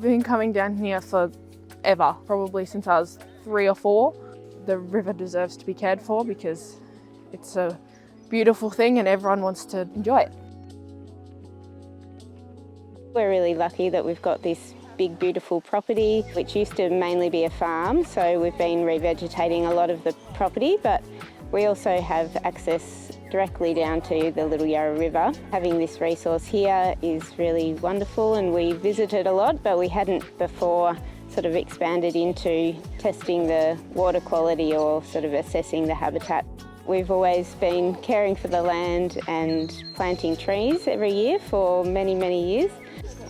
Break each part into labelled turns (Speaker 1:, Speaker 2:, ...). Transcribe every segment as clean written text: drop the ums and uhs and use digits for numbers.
Speaker 1: been coming down here forever, probably since I was 3 or 4. The river deserves to be cared for because it's a beautiful thing and everyone wants to enjoy it.
Speaker 2: We're really lucky that we've got this big beautiful property which used to mainly be a farm, so we've been revegetating a lot of the property, but we also have access directly down to the Little Yarra River. Having this resource here is really wonderful, and we visited a lot, but we hadn't before sort of expanded into testing the water quality or sort of assessing the habitat. We've always been caring for the land and planting trees every year for many, many years.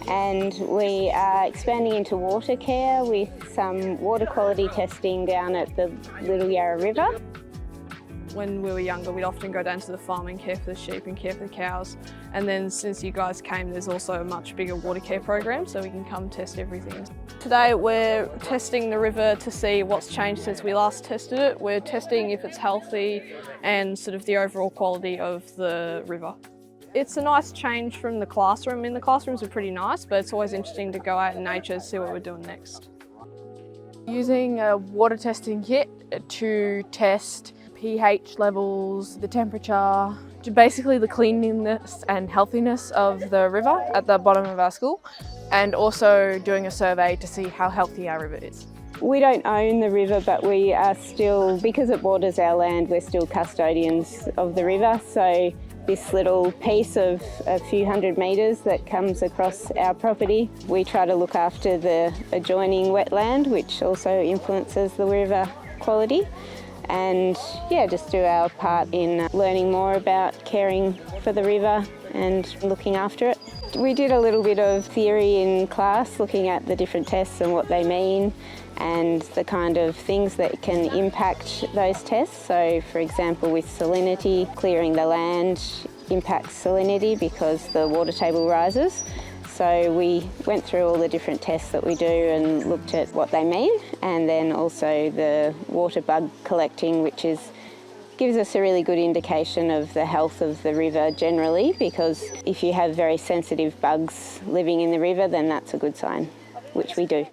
Speaker 2: And we are expanding into water care with some water quality testing down at the Little Yarra River.
Speaker 3: When we were younger, we'd often go down to the farm and care for the sheep and care for the cows. And then since you guys came, there's also a much bigger water care program, so we can come test everything. Today we're testing the river to see what's changed since we last tested it. We're testing if it's healthy and sort of the overall quality of the river. It's a nice change from the classroom. I mean, the classrooms are pretty nice, but it's always interesting to go out in nature to see what we're doing next.
Speaker 1: Using a water testing kit to test pH levels, the temperature, basically the cleanliness and healthiness of the river at the bottom of our school, and also doing a survey to see how healthy our river is.
Speaker 2: We don't own the river, but we are still, because it borders our land, we're still custodians of the river. So this little piece of a few hundred metres that comes across our property, we try to look after the adjoining wetland, which also influences the river quality. And yeah, just do our part in learning more about caring for the river and looking after it. We did a little bit of theory in class, looking at the different tests and what they mean and the kind of things that can impact those tests. So for example, with salinity, clearing the land impacts salinity because the water table rises. So we went through all the different tests that we do and looked at what they mean, and then also the water bug collecting, which gives us a really good indication of the health of the river generally, because if you have very sensitive bugs living in the river, then that's a good sign, which we do.